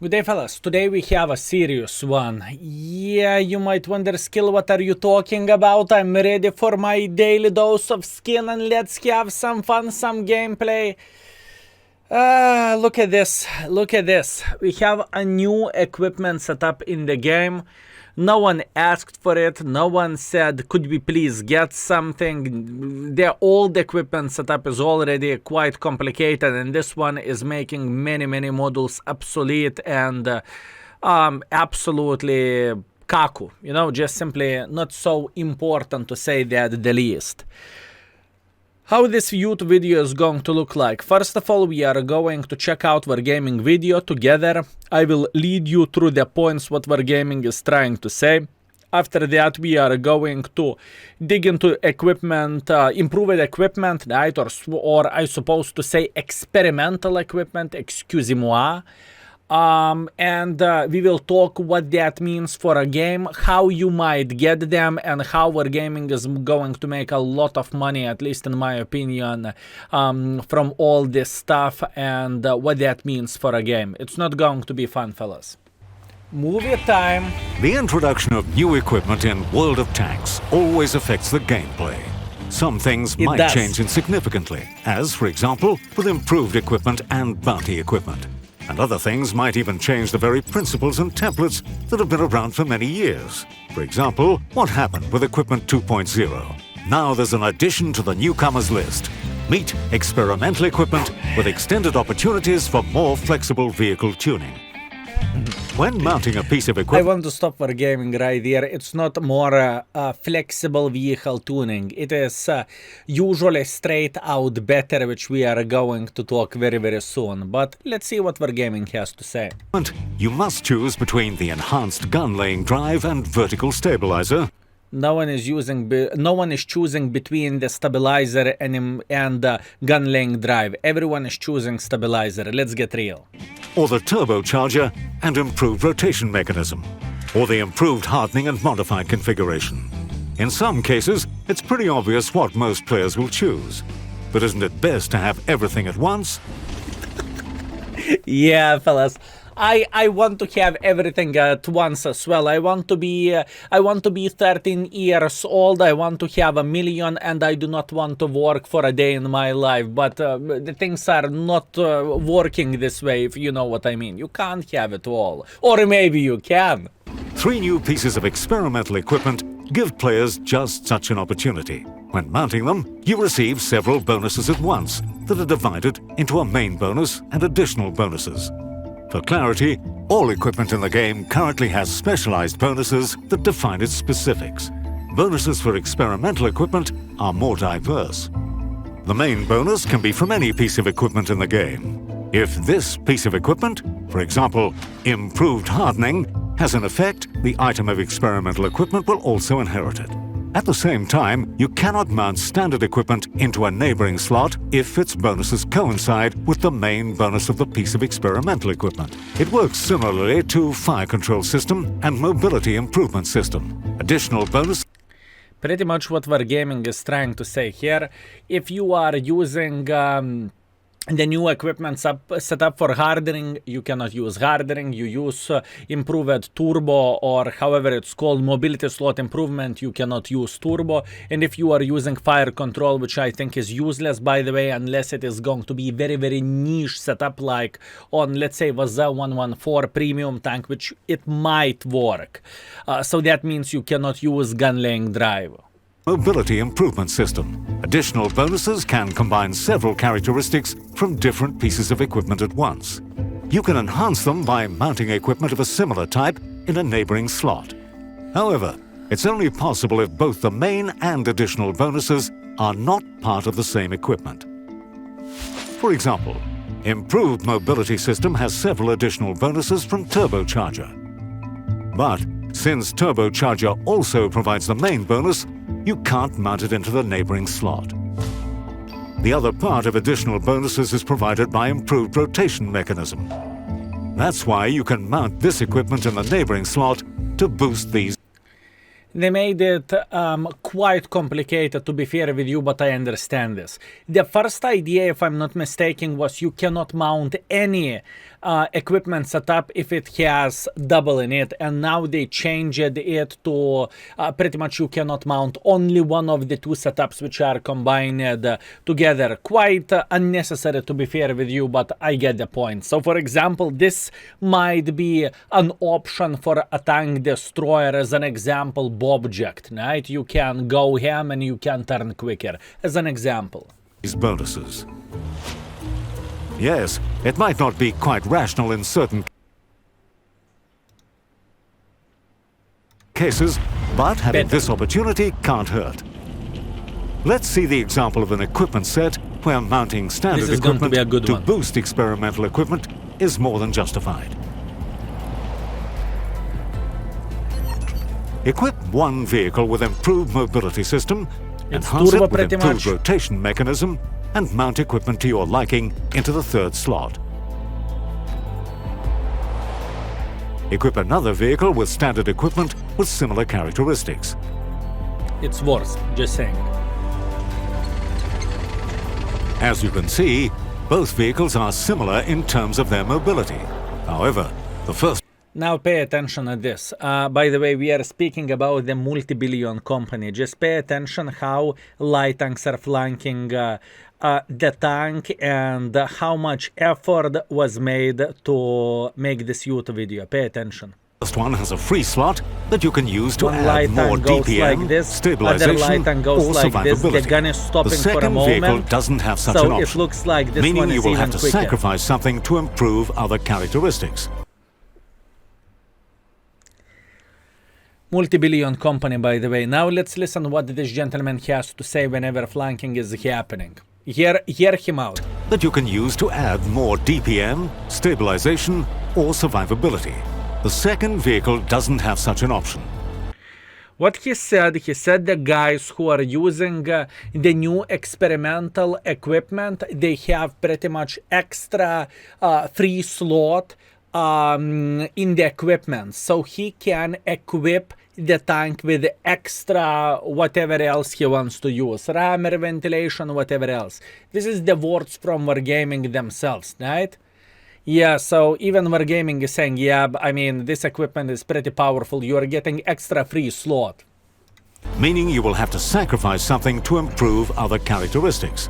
Good day, fellas. Today we have a serious one. Yeah, you might wonder, Skill, what are you talking about? I'm ready for my daily dose of skin and let's have some fun, some gameplay. Look at this. Look at this. We have a new equipment set up in the game. No one asked for it. No one said, could we please get something? The old equipment setup is already quite complicated, and this one is making many modules obsolete and absolutely kaku. You know, just simply not so important, to say that the least. How this YouTube video is going to look like. First of all, we are going to check out Wargaming video together. I will lead you through the points what Wargaming is trying to say. After that, we are going to dig into equipment, improved equipment, right? Or I suppose to say experimental equipment, excusez-moi. And we will talk what that means for a game, how you might get them, and how Wargaming is going to make a lot of money, at least in my opinion, from all this stuff, and what that means for a game. It's not going to be fun, fellas. Movie time. The introduction of new equipment in World of Tanks always affects the gameplay. Some things might change insignificantly, as, for example, with improved equipment and bounty equipment. And other things might even change the very principles and templates that have been around for many years. For example, what happened with Equipment 2.0? Now there's an addition to the newcomers list. Meet experimental equipment with extended opportunities for more flexible vehicle tuning. When mounting a piece of equipment... I want to stop Wargaming right there. It's not more flexible vehicle tuning. It is usually straight out better, which we are going to talk very soon. But let's see what Wargaming has to say. You must choose between the enhanced gun-laying drive and vertical stabilizer. No one is choosing between the stabilizer and gun-laying drive. Everyone is choosing stabilizer. Let's get real. Or the turbocharger and improved rotation mechanism. Or the improved hardening and modified configuration. In some cases, it's pretty obvious what most players will choose. But isn't it best to have everything at once? Yeah, fellas. I want to have everything at once as well. I want to be 13 years old. I want to have $1 million, and I do not want to work for a day in my life. But the things are not working this way, if you know what I mean. You can't have it all. Or maybe you can. 3 new pieces of experimental equipment give players just such an opportunity. When mounting them, you receive several bonuses at once that are divided into a main bonus and additional bonuses. For clarity, all equipment in the game currently has specialized bonuses that define its specifics. Bonuses for experimental equipment are more diverse. The main bonus can be from any piece of equipment in the game. If this piece of equipment, for example, improved hardening, has an effect, the item of experimental equipment will also inherit it. At the same time, you cannot mount standard equipment into a neighboring slot if its bonuses coincide with the main bonus of the piece of experimental equipment. It works similarly to fire control system and mobility improvement system. Additional bonus... Pretty much what Wargaming is trying to say here. If you are using the new equipment set up for hardening, you cannot use hardening. You use improved turbo, or however it's called, mobility slot improvement, you cannot use turbo. And if you are using fire control, which I think is useless, by the way, unless it is going to be very niche setup, like on, let's say, Vaza 114 premium tank, which it might work. So that means you cannot use gun-laying drive. Mobility improvement system. Additional bonuses can combine several characteristics from different pieces of equipment at once. You can enhance them by mounting equipment of a similar type in a neighboring slot. However, it's only possible if both the main and additional bonuses are not part of the same equipment. For example, improved mobility system has several additional bonuses from turbocharger. But since turbocharger also provides the main bonus, you can't mount it into the neighboring slot. The other part of additional bonuses is provided by improved rotation mechanism. That's why you can mount this equipment in the neighboring slot to boost these. They made it quite complicated, to be fair with you, but I understand this. The first idea, if I'm not mistaken, was you cannot mount any equipment setup if it has double in it, and now they changed it to pretty much you cannot mount only one of the two setups which are combined together. Quite unnecessary, to be fair with you, but I get the point. So for example, this might be an option for a tank destroyer, as an example, object, right? You can go ham and you can turn quicker, as an example. These bonuses. Yes, it might not be quite rational in certain cases, but having this opportunity can't hurt. Let's see the example of an equipment set where mounting standard equipment to boost experimental equipment is more than justified. Equip one vehicle with improved mobility system, enhance it with improved rotation mechanism, and mount equipment to your liking into the third slot. Equip another vehicle with standard equipment with similar characteristics. It's worse, just saying. As you can see, both vehicles are similar in terms of their mobility. However, the first... Now pay attention to this. By the way, we are speaking about the multi-billion company. Just pay attention how light tanks are flanking the tank and how much effort was made to make this YouTube video. Pay attention. First one has a free slot that you can use to add more like DPM, this, stabilization, other light tank goes or like this. survivability. The gun is stopping the for a moment. second vehicle doesn't have such an option, so it looks like this meaning one is you will even have to quicker. sacrifice something to improve other characteristics. Multi-billion company, by the way. Now let's listen what this gentleman has to say whenever flanking is happening. Hear him out. That you can use to add more DPM, stabilization, or survivability. The second vehicle doesn't have such an option. What he said the guys who are using the new experimental equipment, they have pretty much extra free slot in the equipment, so he can equip the tank with extra whatever else he wants to use, rammer, ventilation, whatever else. This is the words from Wargaming themselves, right? Yeah, so even Wargaming is saying, yeah, I mean, this equipment is pretty powerful, you are getting extra free slot. Meaning you will have to sacrifice something to improve other characteristics.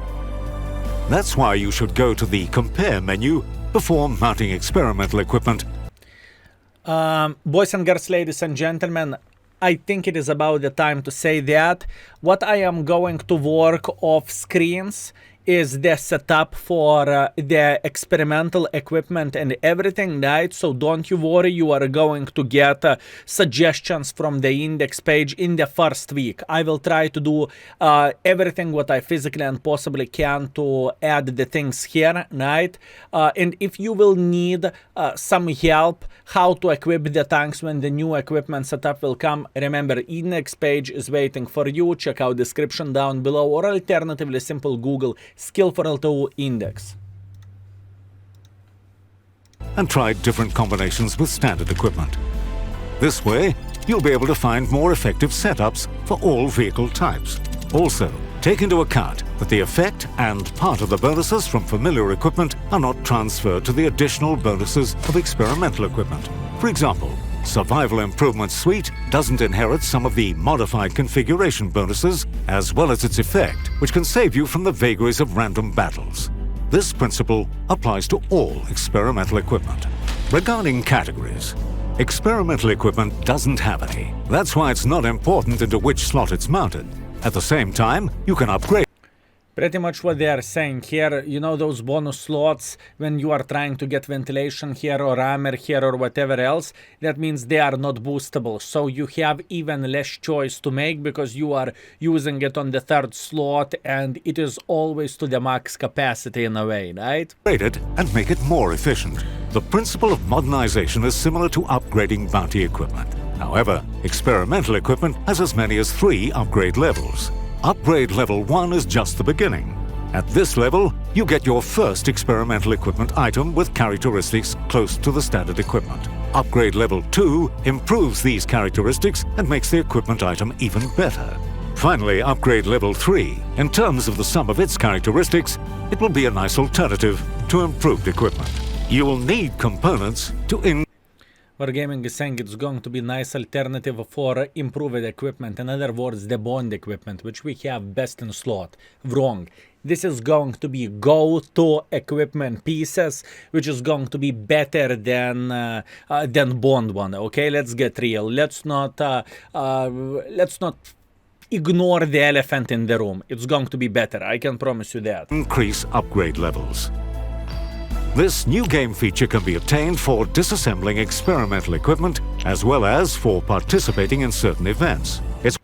That's why you should go to the Compare menu before mounting experimental equipment. Boys and girls, ladies and gentlemen, I think it is about the time to say that what I am going to work off screens is the setup for the experimental equipment and everything, right? So don't you worry, you are going to get suggestions from the index page in the first week. I will try to do everything what I physically and possibly can to add the things here, right? And if you will need some help how to equip the tanks when the new equipment setup will come, remember, index page is waiting for you. Check out description down below, or alternatively simple Google skill for L2 index. And try different combinations with standard equipment. This way, you'll be able to find more effective setups for all vehicle types. Also, take into account that the effect and part of the bonuses from familiar equipment are not transferred to the additional bonuses of experimental equipment. For example, Survival Improvement Suite doesn't inherit some of the modified configuration bonuses, as well as its effect, which can save you from the vagaries of random battles. This principle applies to all experimental equipment. Regarding categories, experimental equipment doesn't have any. That's why it's not important into which slot it's mounted. At the same time, you can upgrade. Pretty much what they are saying here, you know those bonus slots when you are trying to get ventilation here or rammer here or whatever else, that means they are not boostable. So you have even less choice to make because you are using it on the third slot and it is always to the max capacity in a way, right? Upgrade it and make it more efficient. The principle of modernization is similar to upgrading bounty equipment. However, experimental equipment has as many as 3 upgrade levels. Upgrade level 1 is just the beginning. At this level, you get your first experimental equipment item with characteristics close to the standard equipment. Upgrade level 2 improves these characteristics and makes the equipment item even better. Finally, upgrade level 3, in terms of the sum of its characteristics, it will be a nice alternative to improved equipment. You will need components to Wargaming is saying it's going to be nice alternative for improved equipment. In other words, the bond equipment, which we have best in slot. Wrong. This is going to be go-to equipment pieces, which is going to be better than bond one. Okay, let's get real. Let's not ignore the elephant in the room. It's going to be better. I can promise you that. increase upgrade levels. This new game feature can be obtained for disassembling experimental equipment as well as for participating in certain events. It's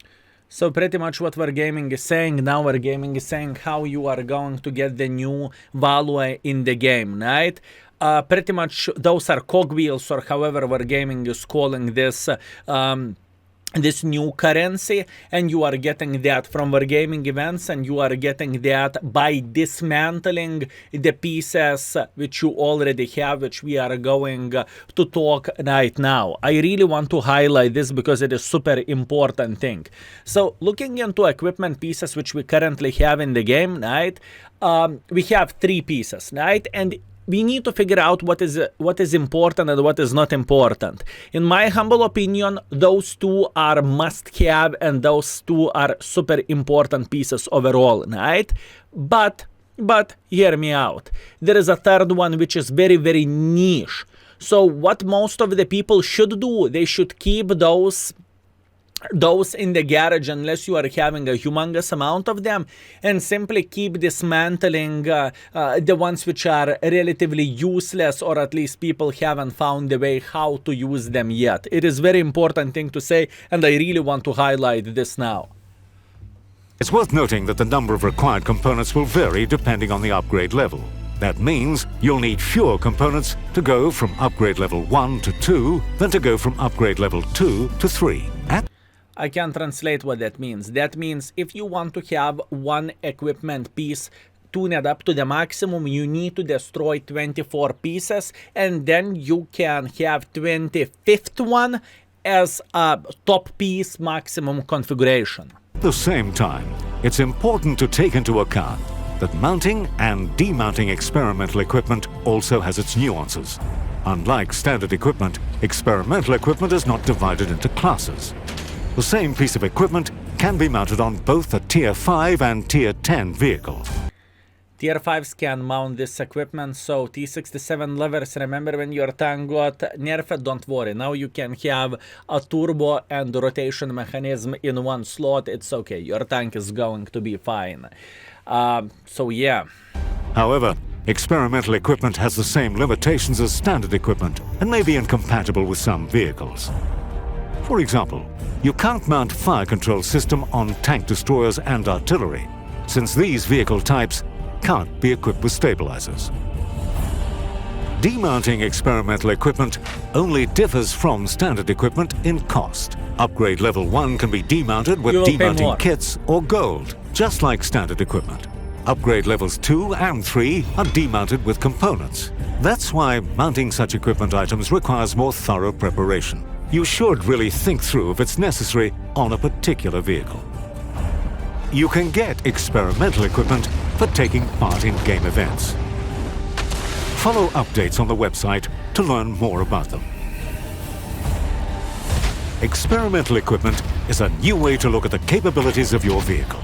So pretty much what Wargaming is saying now, Wargaming is saying how you are going to get the new value in the game, right? Pretty much those are cogwheels, or however Wargaming is calling this this new currency, and you are getting that from Wargaming events, and you are getting that by dismantling the pieces which you already have, which we are going to talk right now. I really want to highlight this because it is super important thing. So looking into equipment pieces which we currently have in the game, right? We have 3 pieces, right? And we need to figure out what is important and what is not important. In my humble opinion, those 2 are must-have, and those 2 are super important pieces overall, right? But hear me out. There is a third one which is very, very niche. So what most of the people should do, they should keep those in the garage unless you are having a humongous amount of them, and simply keep dismantling the ones which are relatively useless, or at least people haven't found the way how to use them yet. It is very important thing to say, and I really want to highlight this now. It's worth noting that the number of required components will vary depending on the upgrade level. That means you'll need fewer components to go from upgrade level 1 to 2 than to go from upgrade level 2 to 3. I can translate what that means. That means if you want to have one equipment piece tuned up to the maximum, you need to destroy 24 pieces, and then you can have 25th one as a top piece maximum configuration. At the same time, it's important to take into account that mounting and demounting experimental equipment also has its nuances. Unlike standard equipment, experimental equipment is not divided into classes. The same piece of equipment can be mounted on both a Tier 5 and Tier 10 vehicle. Tier 5s can mount this equipment, so T67 levers, remember when your tank got nerfed? Don't worry, now you can have a turbo and rotation mechanism in one slot. It's okay, your tank is going to be fine. So yeah. However, experimental equipment has the same limitations as standard equipment and may be incompatible with some vehicles. For example, you can't mount fire control system on tank destroyers and artillery, since these vehicle types can't be equipped with stabilizers. Demounting experimental equipment only differs from standard equipment in cost. Upgrade level 1 can be demounted with demounting kits or gold, just like standard equipment. Upgrade levels 2 and 3 are demounted with components. That's why mounting such equipment items requires more thorough preparation. You should really think through if it's necessary on a particular vehicle. You can get experimental equipment for taking part in game events. Follow updates on the website to learn more about them. Experimental equipment is a new way to look at the capabilities of your vehicle.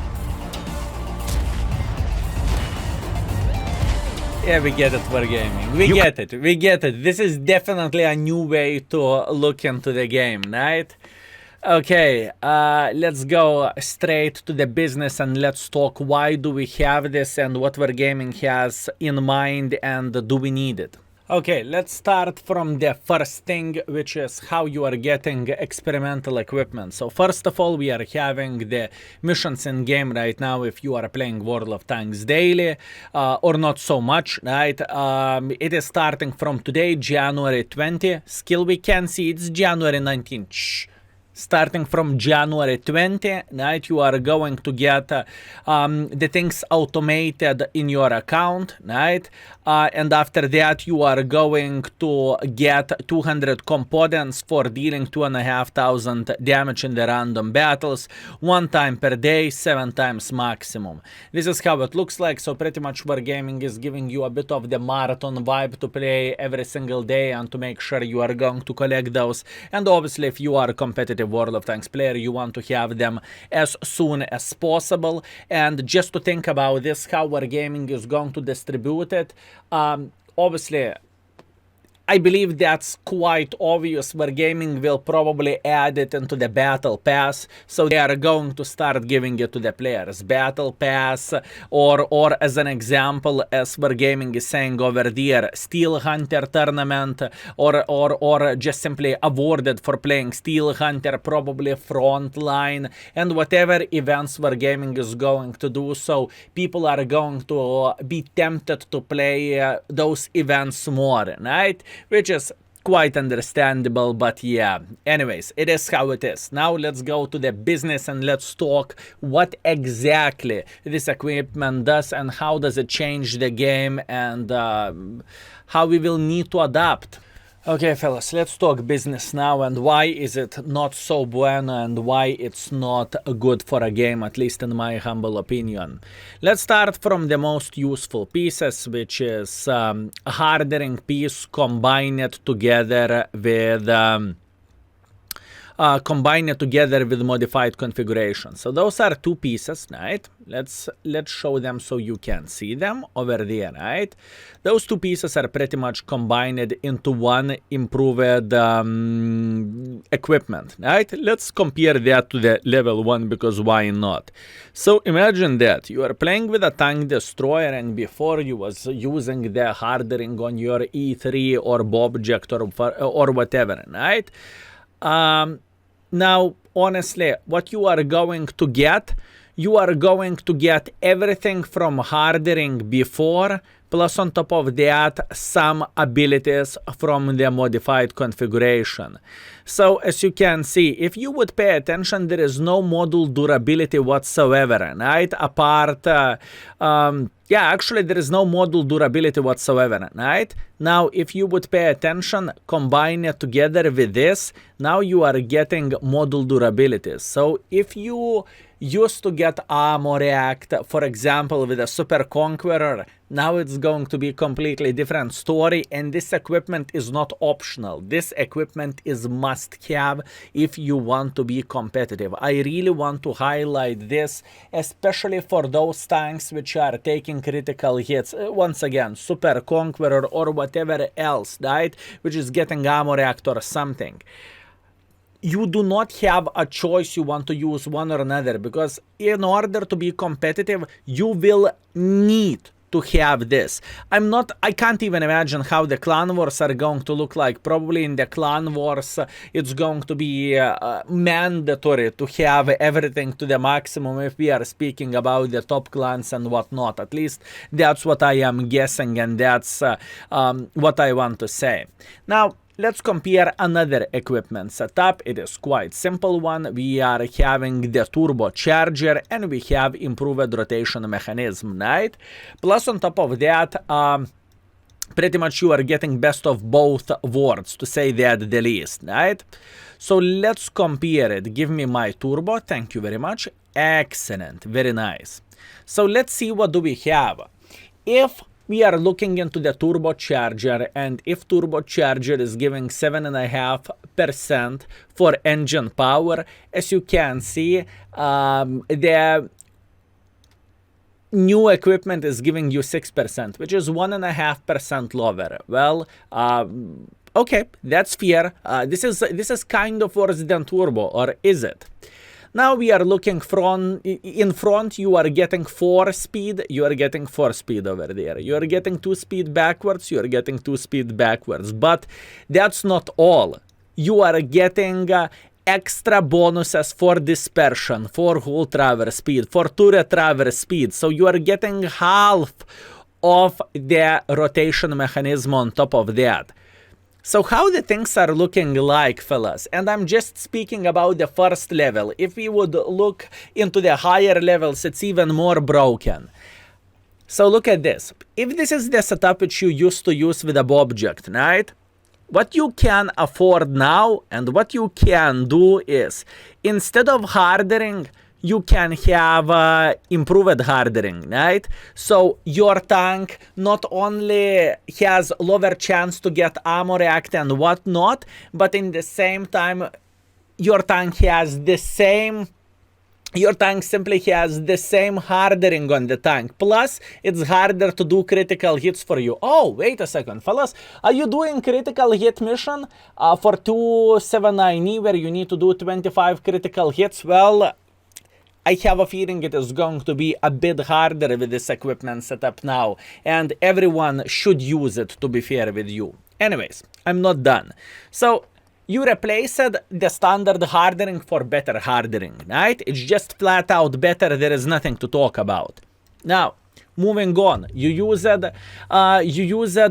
Yeah, we get it, Wargaming. We get it. This is definitely a new way to look into the game, right? Okay, let's go straight to the business and let's talk why do we have this and what Wargaming has in mind and do we need it. Okay, let's start from the first thing, which is how you are getting experimental equipment. So first of all, we are having the missions in game right now if you are playing World of Tanks daily, or not so much, right? It is starting from today, January 20. Skill we can see it's January 19. Shh. starting from January 20, right, you are going to get the things automated in your account, right? And after that, you are going to get 200 components for dealing 2,500 damage in the random battles, 1 time per day, 7 times maximum. This is how it looks like. So pretty much Wargaming is giving you a bit of the marathon vibe to play every single day and to make sure you are going to collect those. And obviously, if you are a competitive World of Tanks player, you want to have them as soon as possible. And just to think about this, how Wargaming is going to distribute it, obviously, I believe that's quite obvious. Wargaming will probably add it into the Battle Pass, so they are going to start giving it to the players. Battle Pass, or as an example, as Wargaming is saying over there, Steel Hunter tournament, or just simply awarded for playing Steel Hunter, probably Frontline, and whatever events Wargaming is going to do. So people are going to be tempted to play those events more, right? Which is quite understandable, but yeah. Anyways, it is how it is. Now let's go to the business and let's talk what exactly this equipment does and how does it change the game and how we will need to adapt. Okay, fellas, let's talk business now and why is it not so bueno and why it's not good for a game, at least in my humble opinion. Let's start from the most useful pieces, which is a hardening piece combined together with modified configuration. So those are two pieces, right? Let's show them so you can see them over there, right? Those two pieces are pretty much combined into one improved equipment, right? Let's compare that to the level 1 because why not? So imagine that you are playing with a tank destroyer and before you was using the hardening on your E3 or Bobject or whatever, right? Now, honestly, what you are going to get, you are going to get everything from hardening before, plus on top of that, some abilities from the modified configuration. So, as you can see, if you would pay attention, there is no module durability whatsoever, right? Apart, yeah, actually, there is no module durability whatsoever, right? Now, if you would pay attention, combine it together with this, now you are getting module durability. So, if you used to get Armor React, for example, with a Super Conqueror, now it's going to be a completely different story, and this equipment is not optional. This equipment is must-have if you want to be competitive. I really want to highlight this, especially for those tanks which are taking critical hits. Once again, Super Conqueror or whatever else, right, which is getting Armor React or something. You do not have a choice, you want to use one or another, because in order to be competitive, you will need to have this. I can't even imagine how the clan wars are going to look like. Probably in the clan wars, it's going to be mandatory to have everything to the maximum if we are speaking about the top clans and whatnot. At least that's what I am guessing, and that's what I want to say. Now, let's compare another equipment setup. It is quite simple one. We are having the turbocharger and we have improved rotation mechanism, right? Plus on top of that, pretty much you are getting best of both worlds, to say that the least, right? So let's compare it. Give me my turbo. Thank you very much. Excellent. Very nice. So let's see what do we have. If we are looking into the turbocharger, and if turbocharger is giving 7.5% for engine power, as you can see, the new equipment is giving you 6%, which is 1.5% lower. Well, okay, that's fair. This is kind of worse than turbo, or is it? Now we are looking in front, you are getting 4 speed, you are getting 4 speed over there. You are getting 2 speed backwards, you are getting 2 speed backwards. But that's not all. You are getting extra bonuses for dispersion, for hull traverse speed, for turret traverse speed. So you are getting half of the rotation mechanism on top of that. So how the things are looking like, fellas, and I'm just speaking about the first level. If we would look into the higher levels, it's even more broken. So look at this. If this is the setup which you used to use with a object, right? What you can afford now and what you can do is, instead of hardening, you can have improved hardening, right? So your tank not only has lower chance to get ammo react and whatnot, but in the same time, your tank simply has the same hardening on the tank. Plus, it's harder to do critical hits for you. Oh, wait a second, fellas. Are you doing critical hit mission for 279E where you need to do 25 critical hits? Well, I have a feeling it is going to be a bit harder with this equipment setup now, and everyone should use it, to be fair with you. Anyways, I'm not done. So, you replaced the standard hardening for better hardening, right? It's just flat out better, there is nothing to talk about. Now, moving on, you used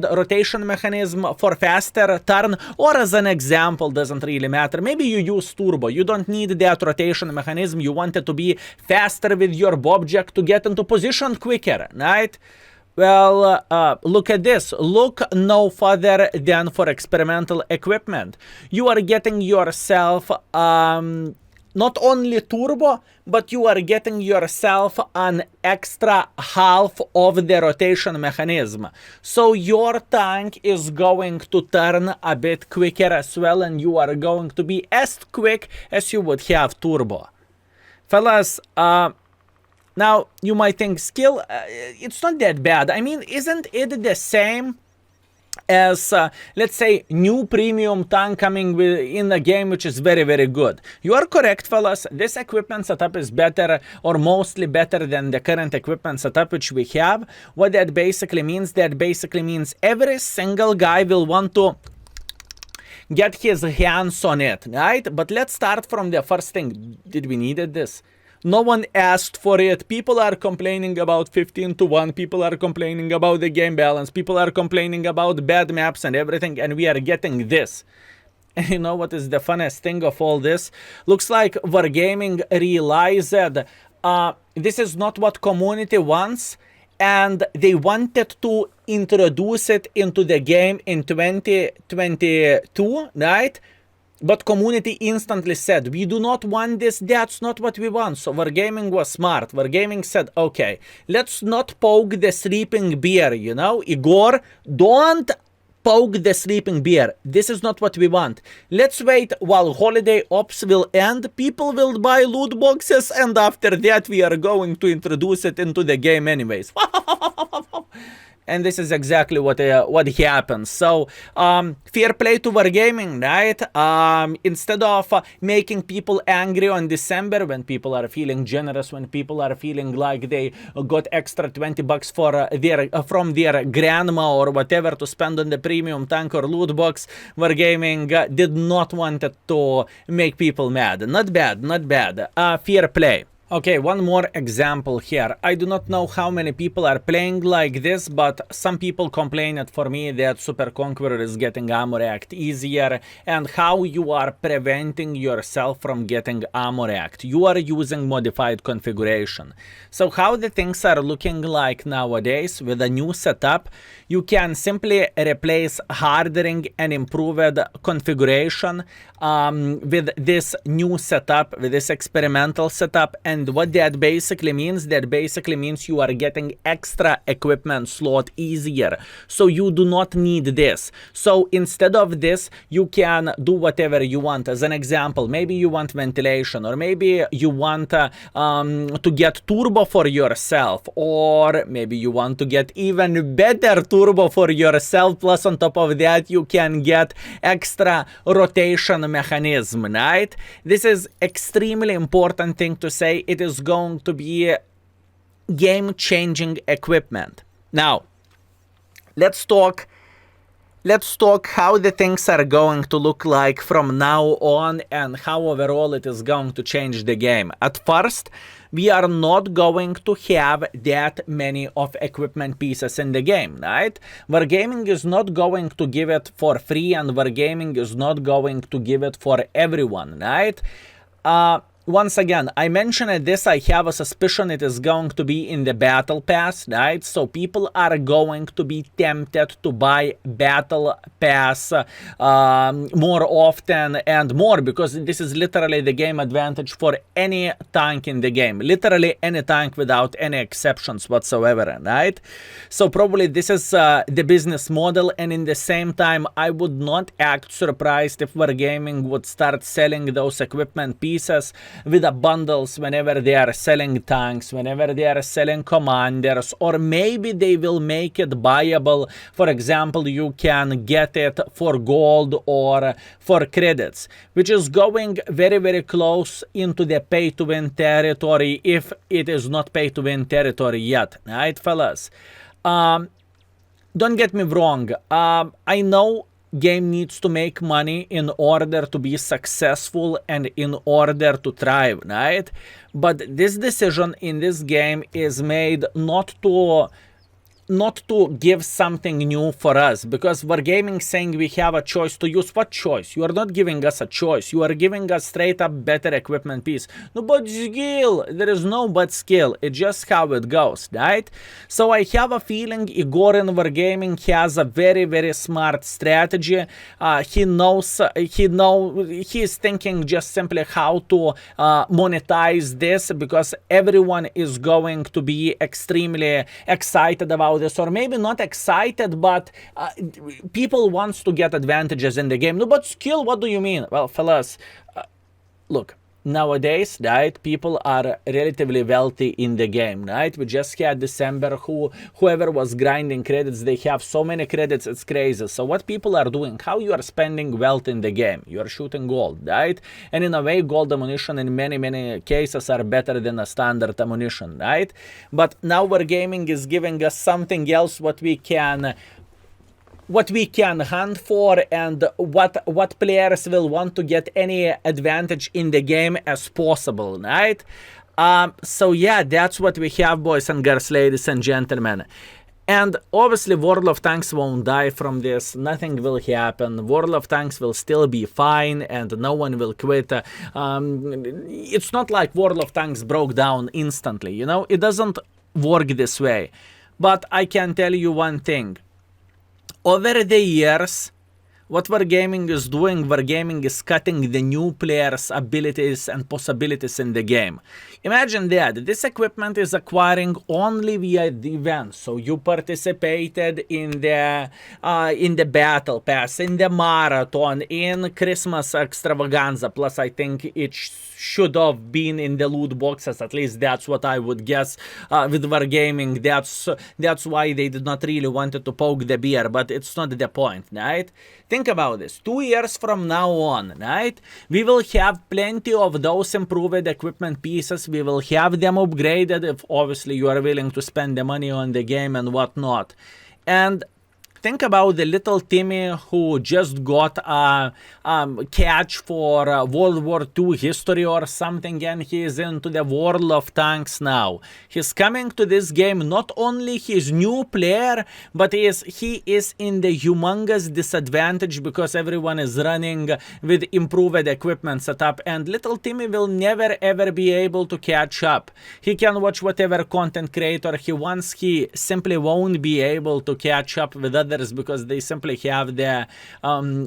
rotation mechanism for faster turn, or as an example, doesn't really matter. Maybe you use turbo. You don't need that rotation mechanism. You want it to be faster with your object to get into position quicker, right? Well, look at this. Look no further than for experimental equipment. You are getting yourself not only turbo, but you are getting yourself an extra half of the rotation mechanism. So your tank is going to turn a bit quicker as well, and you are going to be as quick as you would have turbo. Fellas, now you might think skill, it's not that bad. I mean, isn't it the same as, let's say, new premium tank coming in a game which is very, very good? You are correct, fellas. This equipment setup is better, or mostly better, than the current equipment setup which we have. What that basically means, every single guy will want to get his hands on it, right? But let's start from the first thing. Did we needed this? No one asked for it. People are complaining about 15 to 1. People are complaining about the game balance. People are complaining about bad maps and everything. And we are getting this. And you know what is the funniest thing of all this? Looks like Wargaming realized this is not what community wants. And they wanted to introduce it into the game in 2022, right? But community instantly said, we do not want this, that's not what we want. So Wargaming was smart. Wargaming said, okay, let's not poke the sleeping bear, you know? Igor, don't poke the sleeping bear. This is not what we want. Let's wait while holiday ops will end. People will buy loot boxes, and after that we are going to introduce it into the game anyways. And this is exactly what happens. So, fair play to Wargaming, right? Instead of making people angry on December, when people are feeling generous, when people are feeling like they got extra 20 bucks for from their grandma or whatever to spend on the premium tank or loot box, Wargaming did not want it to make people mad. Not bad, not bad. Fair play. Okay, one more example here. I do not know how many people are playing like this, but some people complained for me that Super Conqueror is getting ammo react easier, and how you are preventing yourself from getting ammo react. You are using modified configuration. So how the things are looking like nowadays with a new setup, you can simply replace hardening and improved configuration with this new setup, with this experimental setup. And what that basically means, you are getting extra equipment slot easier. So you do not need this. So instead of this, you can do whatever you want. As an example, maybe you want ventilation, or maybe you want to get turbo for yourself, or maybe you want to get even better turbo for yourself. Plus on top of that, you can get extra rotation mechanism, right? This is extremely important thing to say. It is going to be game-changing equipment. Now, let's talk let's talk how the things are going to look like from now on and how overall it is going to change the game. At first, we are not going to have that many of equipment pieces in the game, right? Wargaming is not going to give it for free, and Wargaming is not going to give it for everyone, right? Once again, I mentioned this, I have a suspicion it is going to be in the battle pass, right? So people are going to be tempted to buy battle pass more often and more, because this is literally the game advantage for any tank in the game. Literally any tank without any exceptions whatsoever, right? So probably this is the business model, and in the same time, I would not act surprised if Wargaming would start selling those equipment pieces with the bundles whenever they are selling tanks, whenever they are selling commanders, or maybe they will make it buyable. For example, you can get it for gold or for credits, which is going very, very close into the pay-to-win territory if it is not pay-to-win territory yet, right, fellas? Don't get me wrong, I know game needs to make money in order to be successful and in order to thrive, right? But this decision in this game is made not to give something new for us, because Wargaming saying we have a choice to use. What choice? You are not giving us a choice. You are giving us straight up better equipment piece. No, but skill. There is no but skill. It's just how it goes, right? So I have a feeling Igor in Wargaming has a very, very smart strategy. He is thinking just simply how to monetize this, because everyone is going to be extremely excited about this, or maybe not excited, but people wants to get advantages in the game. No, but skill, what do you mean? Well, fellas, look, nowadays, right, people are relatively wealthy in the game, right? We just had December, whoever was grinding credits, they have so many credits, it's crazy. So what people are doing, how you are spending wealth in the game? You are shooting gold, right? And in a way, gold ammunition in many, many cases are better than a standard ammunition, right? But now Wargaming is giving us something else what we can hunt for, and what players will want to get any advantage in the game as possible, right? So yeah, that's what we have, boys and girls, ladies and gentlemen. And obviously World of Tanks won't die from this, nothing will happen, World of Tanks will still be fine and no one will quit. It's not like World of Tanks broke down instantly, you know, it doesn't work this way. But I can tell you one thing. Over the years, what Wargaming is doing, Wargaming is cutting the new players' abilities and possibilities in the game. Imagine that, this equipment is acquiring only via the events, so you participated in the battle pass, in the marathon, in Christmas extravaganza, plus I think it should have been in the loot boxes, at least that's what I would guess with Wargaming. That's why they did not really wanted to poke the bear, but it's not the point, right? Think about this, 2 years from now on, right? We will have plenty of those improved equipment pieces, we will have them upgraded if obviously you are willing to spend the money on the game and whatnot. And think about the little Timmy who just got a catch for World War II history or something, and he is into the World of Tanks now. He's coming to this game, not only he's new player, but he is in the humongous disadvantage because everyone is running with improved equipment setup, and little Timmy will never ever be able to catch up. He can watch whatever content creator he wants, he simply won't be able to catch up with others because they simply have the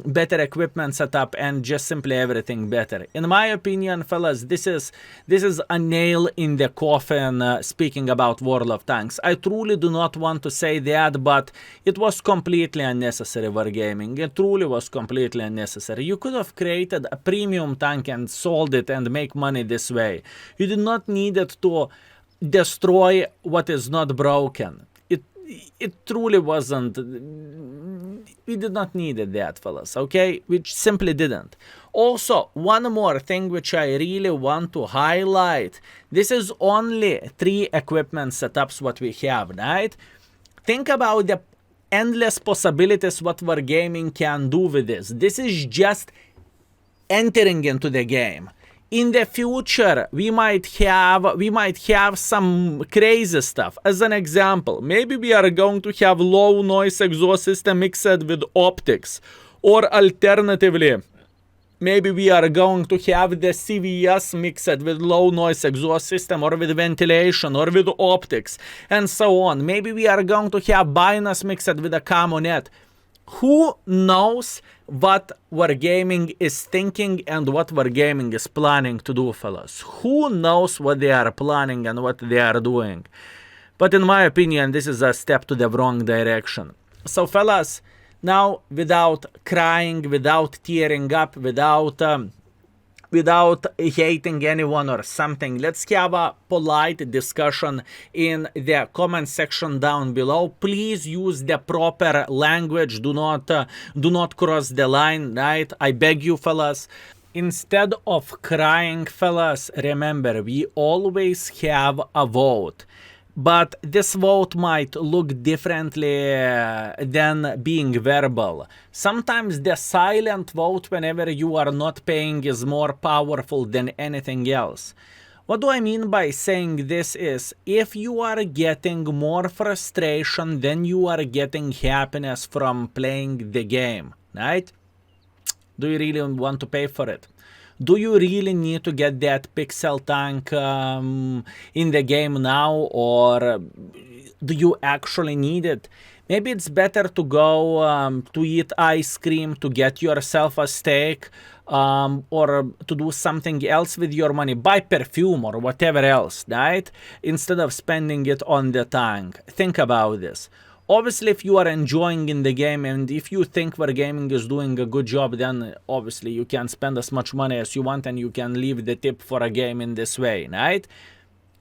better equipment setup and just simply everything better. In my opinion, fellas, this is a nail in the coffin speaking about World of Tanks. I truly do not want to say that, but it was completely unnecessary, Wargaming. It truly was completely unnecessary. You could have created a premium tank and sold it and make money this way. You did not need it to destroy what is not broken. It truly wasn't, we did not need that, fellas, okay? We simply didn't. Also, one more thing which I really want to highlight. This is only 3 equipment setups what we have, right? Think about the endless possibilities what Wargaming can do with this. This is just entering into the game. In the future, we might have some crazy stuff. As an example, maybe we are going to have low noise exhaust system mixed with optics, or alternatively, maybe we are going to have the CVS mixed with low noise exhaust system, or with ventilation, or with optics, and so on. Maybe we are going to have BINAS mixed with a Camonet. Who knows what Wargaming is thinking and what Wargaming is planning to do, fellas? Who knows what they are planning and what they are doing? But in my opinion, this is a step to the wrong direction. So, fellas, now, without crying, without tearing up, without hating anyone or something, let's have a polite discussion in the comment section down below. Please use the proper language. Do not cross the line, right? I beg you, fellas. Instead of crying, fellas, remember, we always have a vote. But this vote might look differently than being verbal. Sometimes the silent vote whenever you are not paying is more powerful than anything else. What do I mean by saying this is, if you are getting more frustration than you are getting happiness from playing the game, right? Do you really want to pay for it? Do you really need to get that pixel tank in the game now, or do you actually need it? Maybe it's better to go to eat ice cream, to get yourself a steak, or to do something else with your money, buy perfume or whatever else, right? Instead of spending it on the tank. Think about this. Obviously, if you are enjoying in the game and if you think Wargaming is doing a good job, then obviously you can spend as much money as you want and you can leave the tip for a game in this way, right?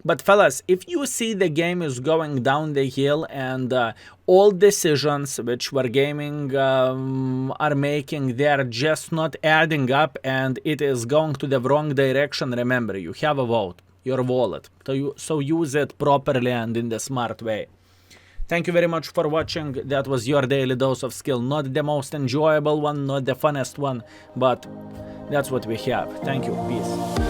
But fellas, if you see the game is going down the hill and all decisions which Wargaming are making, they are just not adding up and it is going to the wrong direction, remember, you have a vote, your wallet, so use it properly and in the smart way. Thank you very much for watching. That was your daily dose of skill. Not the most enjoyable one, not the funnest one, but that's what we have. Thank you. Peace.